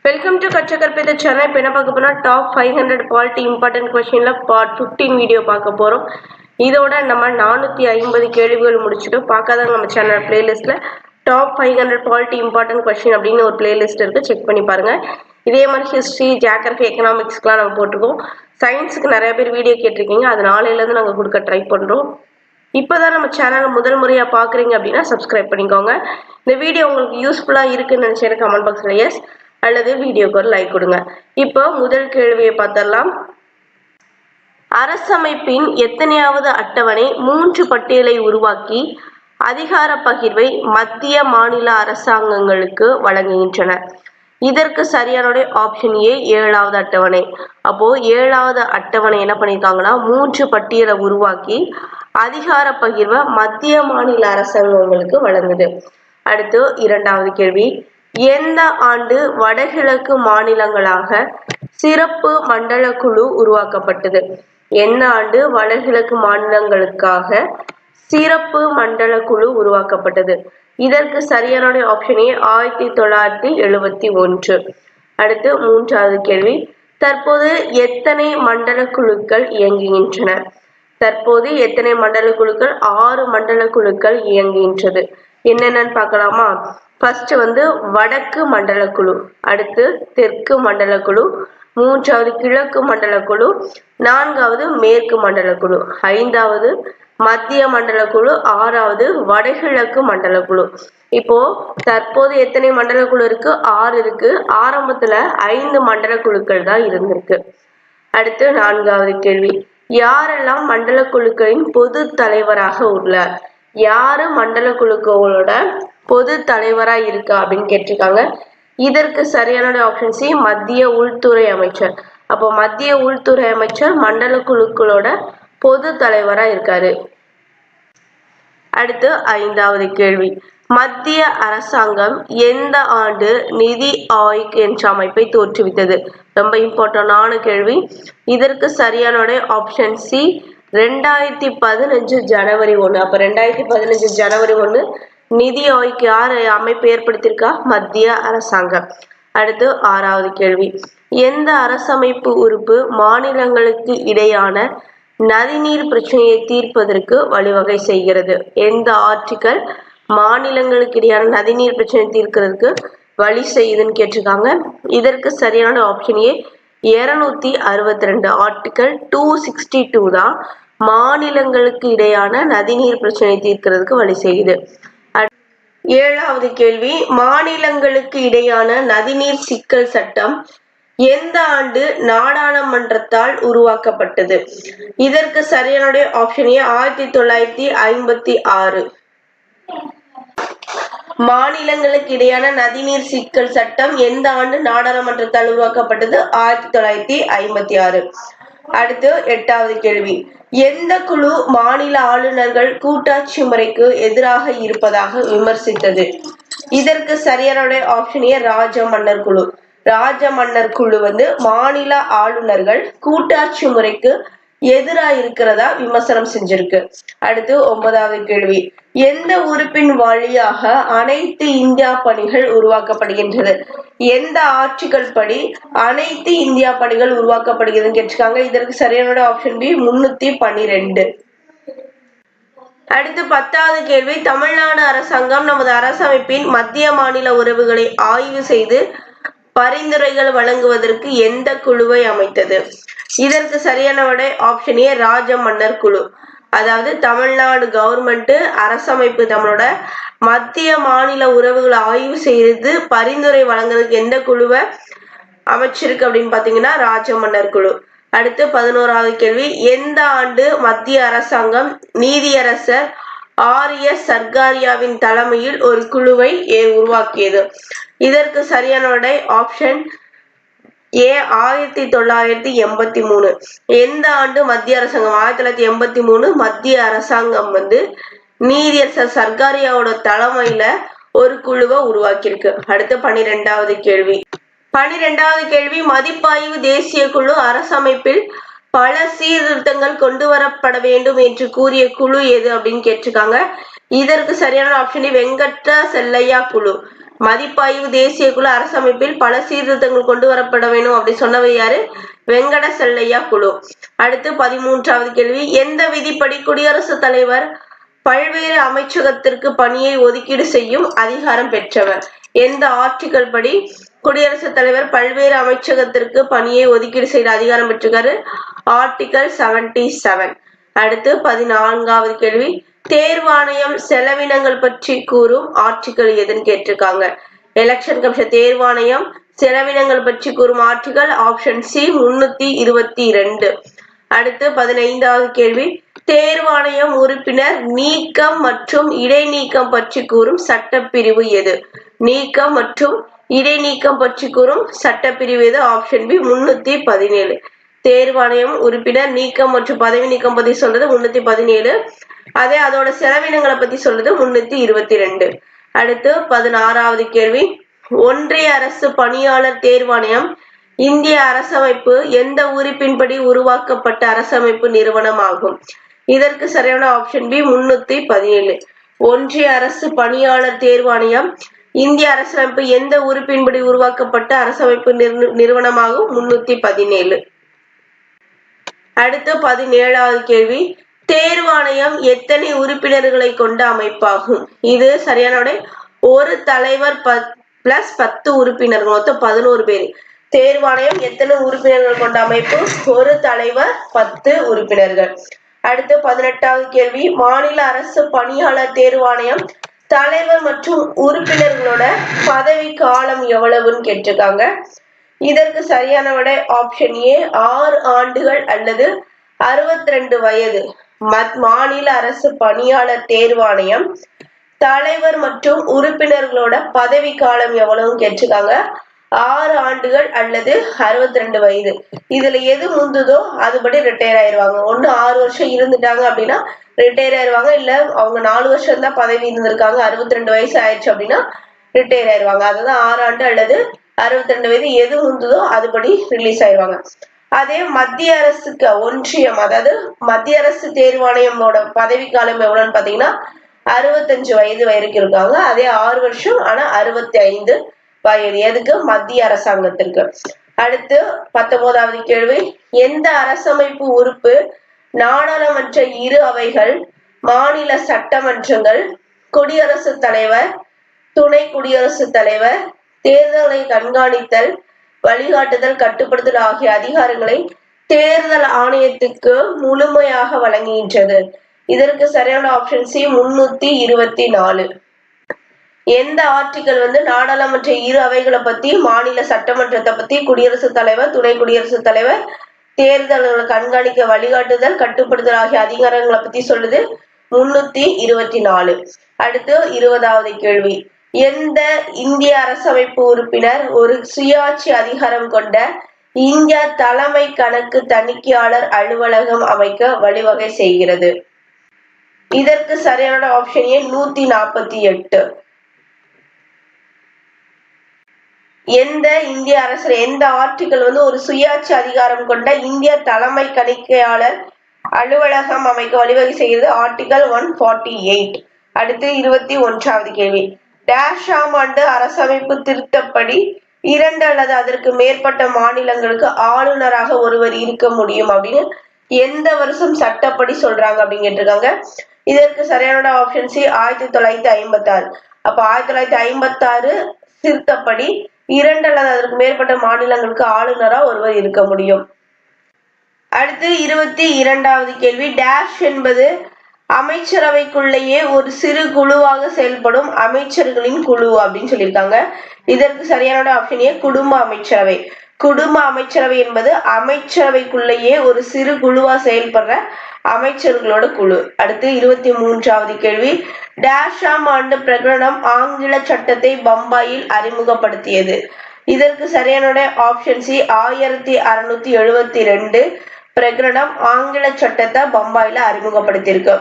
Welcome to Kachakkarpitha channel. இப்போ என்ன பார்க்க போறோம் டாப் 500 பாலிட்டி இம்பார்ட்டன்ட் क्वेश्चनல பார்ட் 15 வீடியோ பார்க்க போறோம். இதோட நம்ம 450 கேள்விகள் முடிச்சிட்டோம். பார்க்காதவங்க நம்ம சேனல் பிளேலிஸ்ட்ல டாப் 500 பாலிட்டி இம்பார்ட்டன்ட் क्वेश्चन அப்படினு ஒரு பிளேலிஸ்ட் இருக்கு, செக் பண்ணி பாருங்க. இதே மாதிரி ஹிஸ்டரி, ஜியோகிராஃபி, எகனாமிக்ஸ்க்குலாம் நம்ம போட்டுருக்கோம். சயின்ஸ்க்கு நிறைய பேர் வீடியோ கேட்டிருக்கீங்க, அது நாளையில இருந்து நாங்க கொடுக்க ட்ரை பண்றோம். இப்போதான் நம்ம சேனலை முதல் முறையா பாக்குறீங்க அப்படின்னா சப்ஸ்கிரைப் பண்ணிக்கோங்க. இந்த வீடியோ உங்களுக்கு யூஸ்ஃபுல்லா இருக்குன்னு நினைச்சேன் கமெண்ட் பாக்ஸ்ல எஸ் அல்லது வீடியோக்கு ஒரு லைக் கொடுங்க. இப்போ முதல் கேள்வியை பார்த்தரலாம். அரசமைப்பின் எத்தனையாவது அட்டவணை 3 பட்டியலை உருவாக்கி அதிகார பகிர்வை மத்திய மாநில அரசாங்கங்களுக்கு வழங்குகின்றன? இதற்கு சரியான ஆப்ஷன் ஏ 7வது அட்டவணை. அப்போ 7வது அட்டவணை என்ன பண்ணிருக்காங்கன்னா 3 பட்டியலை உருவாக்கி அதிகார பகிர்வை மத்திய மாநில அரசாங்கங்களுக்கு வழங்குது. அடுத்து 2வது கேள்வி. எந்த ஆண்டு வடகிழக்கு மாநிலங்களாக சிறப்பு மண்டல குழு உருவாக்கப்பட்டது? என்ன ஆண்டு வடகிழக்கு மாநிலங்களுக்காக சிறப்பு மண்டல குழு உருவாக்கப்பட்டது? இதற்கு சரியான ஆப்ஷனே 1971. அடுத்து 3வது கேள்வி. தற்போது எத்தனை மண்டல குழுக்கள் இயங்குகின்றன? தற்போது எத்தனை மண்டல குழுக்கள்? 6 மண்டல குழுக்கள் இயங்குகின்றது. என்னென்னு பார்க்கலாமா? ஃபர்ஸ்ட் வடக்கு மண்டல குழு, அடுத்து தெற்கு மண்டல குழு, 3வது கிழக்கு மண்டல குழு, 4வது மேற்கு மண்டல குழு, 5வது மத்திய மண்டல குழு, 6வது வடகிழக்கு மண்டல குழு. இப்போ தற்போது எத்தனை மண்டல குழு இருக்கு? 6 இருக்கு. ஆரம்பத்துல 5 மண்டல குழுக்கள் தான் இருந்திருக்கு. அடுத்து 4வது கேள்வி. யாரெல்லாம் மண்டல குழுக்களின் பொது தலைவராக உள்ளார்? யாரு மண்டல குழுக்களோட பொது தலைவரா இருக்கா அப்படின்னு கேட்டிருக்காங்க. இதற்கு சரியான ஆப்ஷன் சி, மத்திய உள்துறை அமைச்சர். அப்போ மத்திய உள்துறை அமைச்சர் மண்டல குழுக்களோட பொது தலைவரா இருக்காரு. அடுத்து 5வது கேள்வி. மத்திய அரசாங்கம் எந்த ஆண்டு நிதி ஆயோக் என்ற அமைப்பை தோற்றுவித்தது? ரொம்ப இம்பார்ட்டன்டான கேள்வி. இதற்கு சரியான ஆப்ஷன் சி, 2015 ஜனவரி 1. அப்ப 2015 ஜனவரி 1 நிதி ஆயோக் யார் அமைப்பு ஏற்படுத்தியிருக்கா? மத்திய அரசாங்கம். அடுத்து 6வது கேள்வி. எந்த அரசமைப்பு உறுப்பு மாநிலங்களுக்கு இடையான நதிநீர் பிரச்சனையை தீர்ப்பதற்கு வழிவகை செய்கிறது? எந்த ஆர்டிக்கல் மாநிலங்களுக்கு இடையான நதிநீர் பிரச்சனை தீர்க்கிறதுக்கு வழி செய்யுதுன்னு கேட்டிருக்காங்க. இதற்கு சரியான ஆப்ஷன் ஏ 262. ஆர்டிக்கல் 262 தான் மாநிலங்களுக்கு இடையான நதிநீர் பிரச்சனை தீர்க்கிறதுக்கு வழி செய்யுது. 7வது கேள்வி. மாநிலங்களுக்கு இடையான நதிநீர் சிக்கல் சட்டம் எந்த ஆண்டு நாடாளுமன்றத்தால் உருவாக்கப்பட்டது? இதற்கு சரியான ஆப்ஷன் ஏ 1956. மாநிலங்களுக்கு இடையான நதிநீர் சிக்கல் சட்டம் எந்த ஆண்டு நாடாளுமன்றத்தால் உருவாக்கப்பட்டது? 1956. அடுத்து 8வது கேள்வி. எந்த குழு மாநில ஆளுநர்கள் கூட்டாட்சி முறைக்கு எதிராக இருப்பதாக விமர்சித்தது? இதற்கு சரியான ஆப்ஷன் ஏ ராஜ மன்னர் குழு. ராஜ மன்னர் குழு மாநில ஆளுநர்கள் கூட்டாட்சி முறைக்கு எதிராக இருக்கிறதா விமர்சனம் செஞ்சிருக்கு. அடுத்து 9வது கேள்வி. எந்த உறுப்பின் வழியாக அனைத்து இந்தியா பணிகள் உருவாக்கப்படுகின்றது? எந்த ஆட்சிகள் படி அனைத்து இந்தியா பணிகள் உருவாக்கப்படுகிறதுன்னு கேட்டிருக்காங்க. இதற்கு சரியான ஆப்ஷன் பி 312. அடுத்து 10வது கேள்வி. தமிழ்நாடு அரசாங்கம் நமது அரசமைப்பின் மத்திய மாநில உறவுகளை ஆய்வு செய்து பரிந்துரைகள் வழங்குவதற்கு எந்த குழுவை அமைத்தது? இதற்கு சரியான ஆப்ஷன் ஏ ராஜ மன்னர் குழு. அதாவது தமிழ்நாடு கவர்மெண்ட் அரசமைப்பு நம்மளோட மத்திய மாநில உறவுகளை ஆய்வு செய்து பரிந்துரை வழங்குறதுக்கு எந்த குழுவை அமைச்சிருக்கு அப்படின்னு பாத்தீங்கன்னா ராஜ மன்னர் குழு. அடுத்து 11வது கேள்வி. எந்த ஆண்டு மத்திய அரசாங்கம் நீதியரசர் RS சர்க்காரியாவின் தலைமையில் ஒரு குழுவை உருவாக்கியது? இதற்கு சரியான ஆப்ஷன் ஏ 1983. எந்த ஆண்டு மத்திய அரசாங்கம்? 1983 மத்திய அரசாங்கம் நீதியரசர் சர்க்காரியாவோட தலைமையில ஒரு குழுவை உருவாக்கியிருக்கு. அடுத்து 12வது கேள்வி. 12வது கேள்வி. மதிப்பாய்வு தேசிய குழு அரசமைப்பில் பல சீர்திருத்தங்கள் கொண்டு வரப்பட வேண்டும் என்று கூறிய குழு எது அப்படின்னு கேட்டிருக்காங்க. இதற்கு சரியான ஆப்ஷன் வெங்கட்ட செல்லையா குழு. மதிப்பாய்வு தேசிய குழு அரசமைப்பில் பல சீர்திருத்தங்கள் கொண்டு வரப்பட வேண்டும் அப்படி சொன்னவை யாரு? வெங்கட செல்லையா குழு. அடுத்து 13வது கேள்வி, எந்த விதிப்படி குடியரசுத் தலைவர் பல்வேறு அமைச்சகத்திற்கு பணியை ஒதுக்கீடு செய்யும் அதிகாரம் பெற்றவர்? எந்த ஆர்டிகல் படி குடியரசுத் தலைவர் பல்வேறு அமைச்சகத்திற்கு பணியை ஒதுக்கீடு செய்த அதிகாரம் பெற்றிருக்காரு? ஆர்டிகல் 77. அடுத்து 14வது கேள்வி, தேர்வாணையம் செலவினங்கள் பற்றி கூறும் ஆர்டிகல் எதுன்னு கேட்டிருக்காங்க. எலெக்ஷன் கமிஷன் தேர்வாணையம் செலவினங்கள் பற்றி கூறும் ஆர்டிகல் ஆப்ஷன் சி 322. அடுத்து 15வது கேள்வி, தேர்வாணையம் உறுப்பினர் நீக்கம் மற்றும் இடைநீக்கம் பற்றி கூறும் சட்டப்பிரிவு எது? நீக்கம் மற்றும் இடைநீக்கம் பற்றி கூறும் சட்டப்பிரிவு எது? Option B 317. தேர்வாணையம் உறுப்பினர் நீக்கம் மற்றும் பதவி நீக்கம் பத்தி சொல்றது 317. அதே அதோட செலவினங்களை பத்தி சொல்றது 322. அடுத்து 16வது கேள்வி, ஒன்றிய அரசு பணியாளர் தேர்வாணையம் இந்திய அரசமைப்பு எந்த உறுப்பின்படி உருவாக்கப்பட்ட அரசமைப்பு நிறுவனம் ஆகும்? இதற்கு சரியான ஆப்ஷன் பி 317. ஒன்றிய அரசு பணியாளர் தேர்வாணையம் இந்திய அரசமைப்பு எந்த உறுப்பின்படி உருவாக்கப்பட்ட அரசமைப்பு நிறுவனமாகும்? 317. அடுத்து 17வது கேள்வி, தேர்வாணையம் எத்தனை உறுப்பினர்களை கொண்ட அமைப்பாகும்? இது சரியான விடை. ஒரு தலைவர் பிளஸ் 10 உறுப்பினர்கள், மொத்தம் 11 பேர். தேர்வாணையம் எத்தனை உறுப்பினர்கள் கொண்ட அமைப்பு? ஒரு தலைவர் 10 உறுப்பினர்கள். அடுத்து 18வது கேள்வி, மாநில அரசு பணியாளர் தேர்வாணையம் தலைவர் மற்றும் உறுப்பினர்களோட பதவி காலம் எவ்வளவுன்னு கேட்டிருக்காங்க. இதற்கு சரியான விடை ஆப்ஷன் ஏ 6 ஆண்டுகள் அல்லது 62 வயது. மாநில அரசு பணியாளர் தேர்வாணையம் தலைவர் மற்றும் உறுப்பினர்களோட பதவி காலம் எவ்வளவுன்னு கேட்டிருக்காங்க. 6 ஆண்டுகள் அல்லது 62 வயது. இதுல எது முந்துதோ அதுபடி ரிட்டையர் ஆயிருவாங்க. ஒண்ணு 6 வருஷம் இருந்துட்டாங்க அப்படின்னா ரிட்டையர் ஆயிருவாங்க, இல்ல அவங்க 4 வருஷம் தான் பதவி இருந்திருக்காங்க 62 வயசு ஆயிடுச்சு அப்படின்னா ரிட்டையர் ஆயிருவாங்க. அதுதான் 6 ஆண்டு அல்லது 62 வயது, எது முந்துதோ அதுபடி ரிலீஸ் ஆயிருவாங்க. அதே மத்திய அரசுக்கு ஒன்றியம், அதாவது மத்திய அரசு தேர்வாணையமோட பதவி காலம் எவ்வளவுன்னு பாத்தீங்கன்னா 65 வயது வரைக்கும் இருக்காங்க. அதே 6 வருஷம் ஆனா 65 வயது. எதுக்கு? மத்திய அரசாங்கத்திற்கு. அடுத்து 19வது கேள்வி, எந்த அரசமைப்பு உறுப்பு நாடாளுமன்ற இரு அவைகள், மாநில சட்டமன்றங்கள், குடியரசுத் தலைவர், துணை குடியரசுத் தலைவர் தேர்தலை கண்காணித்தல், வழிகாட்டுதல், கட்டுப்படுத்தல் ஆகிய அதிகாரங்களை தேர்தல் ஆணையத்துக்கு முழுமையாக வழங்குகின்றது? இதற்கு சரியான ஆப்ஷன் சி 324. எந்த ஆர்டிகல் நாடாளுமன்ற இரு அவைகளை பத்தி, மாநில சட்டமன்றத்தை பத்தி, குடியரசுத் தலைவர், துணை குடியரசுத் தலைவர் தேர்தல்களை கண்காணிக்க, வழிகாட்டுதல், கட்டுப்படுத்தல் ஆகிய அதிகாரங்களை பத்தி சொல்லுது? 324. அடுத்து 20வது கேள்வி, எந்த இந்திய அரசமைப்பு உறுப்பினர் ஒரு சுயாட்சி அதிகாரம் கொண்ட இந்திய தலைமை கணக்கு தணிக்கையாளர் அலுவலகம் அமைக்க வழிவகை செய்கிறது? இதற்கு சரியான ஆப்ஷன் ஏ 148. எந்த இந்திய அரசு, எந்த ஆர்டிகல் ஒரு சுயாட்சி அதிகாரம் கொண்ட இந்திய தலைமை கணக்கையாளர் அலுவலகம் அமைக்க வழிவகை செய்கிறது? ஆர்டிகல் 148. அடுத்து 21வது கேள்வி, டேஷாம் ஆண்டு அரசமைப்பு திருத்தப்படி 2 அல்லது அதற்கு மேற்பட்ட மாநிலங்களுக்கு ஆளுநராக ஒருவர் இருக்க முடியும் அப்படின்னு எந்த வருஷம் சட்டப்படி சொல்றாங்க அப்படின்னு கேட்டிருக்காங்க. இதற்கு சரியான ஆப்ஷன் சி 1956. அப்ப 1956 திருத்தப்படி 2 அல்லது அதற்கு மேற்பட்ட மாநிலங்களுக்கு ஆளுநரா ஒருவர் இருக்க முடியும். அடுத்து 22வது கேள்வி, டேஷ் என்பது அமைச்சரவைக்குள்ளேயே ஒரு சிறு குழுவாக செயல்படும் அமைச்சர்களின் குழு அப்படின்னு சொல்லியிருக்காங்க. இதற்கு சரியான ஆப்ஷன் ஏ குடும்ப அமைச்சரவை. குடும்ப அமைச்சரவை என்பது அமைச்சரவைக்குள்ளேயே ஒரு சிறு குழுவா செயல்படுற அமைச்சர்களோட குழு. அடுத்து 23வது கேள்வி, டேஷாம் ஆண்டு பிரகடனம் ஆங்கில சட்டத்தை பம்பாயில் அறிமுகப்படுத்தியது? இதற்கு சரியான ஆப்ஷன் சி 1672 பிரகடனம் ஆங்கில சட்டத்தை பம்பாயில அறிமுகப்படுத்தியிருக்கு.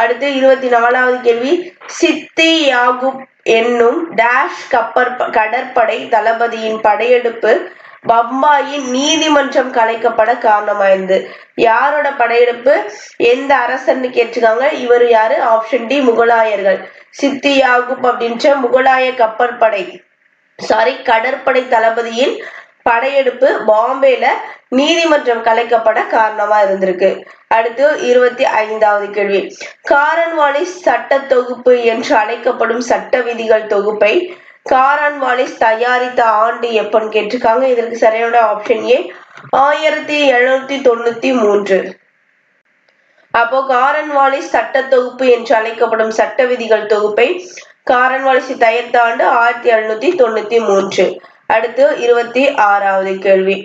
அடுத்து 24வது கேள்வி, சித்தி யாகூப் என்னும் டேஷ் கடற்படை தளபதியின் படையெடுப்பு பம்பாயின் நீதிமன்றம் கலைக்கப்பட காரணமாயிருந்தது? யாரோட படையெடுப்பு, எந்த அரசன்னு கேட்டிருக்காங்க. இவர் யாரு? ஆப்ஷன் டி முகலாயர்கள். சித்தி யாகூப் அப்படின்ற முகலாய கடற்படை தளபதியின் படையெடுப்பு பாம்பேல நீதிமன்றம் கலைக்கப்பட காரணமா இருந்திருக்கு. அடுத்து 25வது கேள்வி. காரன்வாலிஸ் சட்ட தொகுப்பு என்று அழைக்கப்படும் சட்ட விதிகள் தொகுப்பை காரன்வாலிஸ் தயாரித்த ஆண்டு எப்பன்னு கேட்டிருக்காங்க. இதற்கு சரியான ஆப்ஷன் ஏ 1793. அப்போ காரன்வாலிஸ் சட்ட தொகுப்பு என்று அழைக்கப்படும் சட்ட விதிகள் தொகுப்பை காரன்வாலிஸ் தயாரித்த ஆண்டு 1793. அடுத்து 26வது கேள்வி.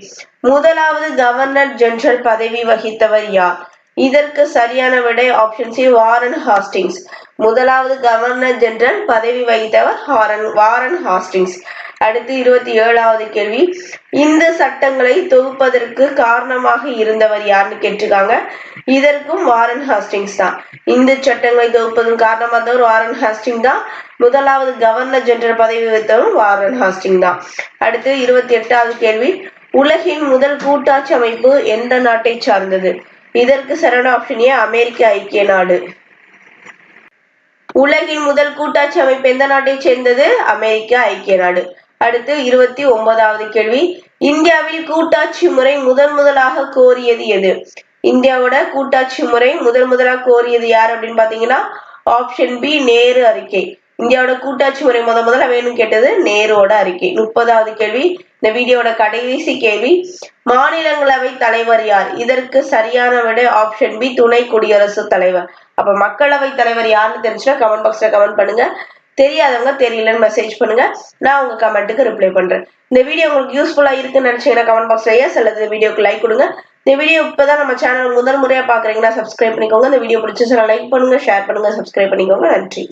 முதலாவது கவர்னர் ஜெனரல் பதவி வகித்தவர் யார்? இதற்கு சரியான விடை ஆப்ஷன் சி வாரன் ஹாஸ்டிங்ஸ். முதலாவது கவர்னர் ஜெனரல் பதவி வகித்தவர் வாரன் ஹாஸ்டிங்ஸ். அடுத்து 27வது கேள்வி. இந்த சட்டங்களை தொகுப்பதற்கு காரணமாக இருந்தவர் யாருன்னு கேட்டிருக்காங்க. இதற்கும் வாரன் ஹாஸ்டிங்ஸ் தான். இந்த சட்டங்களை தொகுப்பதற்கு காரணமாக இருந்தவர் வாரன் ஹாஸ்டிங்ஸ் தான். முதலாவது கவர்னர் ஜெனரல் பதவி வகித்தவர் வாரன் ஹாஸ்டிங்ஸ் தான். அடுத்து 28வது கேள்வி. உலகின் முதல் கூட்டாட்சி அமைப்பு எந்த நாட்டை சார்ந்தது? இதற்கு சரியான ஆப்ஷன் ஏ அமெரிக்க ஐக்கிய நாடு. உலகின் முதல் கூட்டாட்சி அமைப்பு எந்த நாட்டை சேர்ந்தது? அமெரிக்க ஐக்கிய நாடு. அடுத்து 29வது கேள்வி. இந்தியாவில் கூட்டாட்சி முறை முதலாக கோரியது எது? இந்தியாவோட கூட்டாட்சி முறை முதலாக கோரியது யார் அப்படின்னு பாத்தீங்கன்னா ஆப்ஷன் பி நேரு அறிக்கை. இந்தியாவோட கூட்டாட்சி முறை முதல்ல வேணும் கேட்டது நேருவோட அறிக்கை. 30வது கேள்வி. இந்த வீடியோட கடைசி கேள்வி. மாநிலங்களவை தலைவர் யார்? இதற்கு சரியான விடை ஆப்ஷன் பி துணை குடியரசுத் தலைவர். அப்ப மக்களவை தலைவர் யாருன்னு தெரிஞ்சுன்னா கமெண்ட் பாக்ஸ்ல கமெண்ட் பண்ணுங்க. தெரியாதவங்க தெரியலன்னு மெசேஜ் பண்ணுங்க. நான் உங்க கமெண்ட்டுக்கு ரிப்ளை பண்றேன். இந்த வீடியோ உங்களுக்கு யூஸ்ஃபுல்லா இருக்குன்னு நினைச்சீங்கன்னா கமெண்ட் பாக்ஸ்ல எஸ் அல்லது வீடியோக்கு லைக் கொடுங்க. இந்த வீடியோ இப்பதான் நம்ம சேனல் முதல் முறையா பாக்குறீங்கன்னா சப்ஸ்கிரைப் பண்ணிக்கோங்க. இந்த வீடியோ பிடிச்சிருந்தா லைக் பண்ணுங்க, ஷேர் பண்ணுங்க, சப்ஸ்கிரைப் பண்ணிக்கோங்க. நன்றி.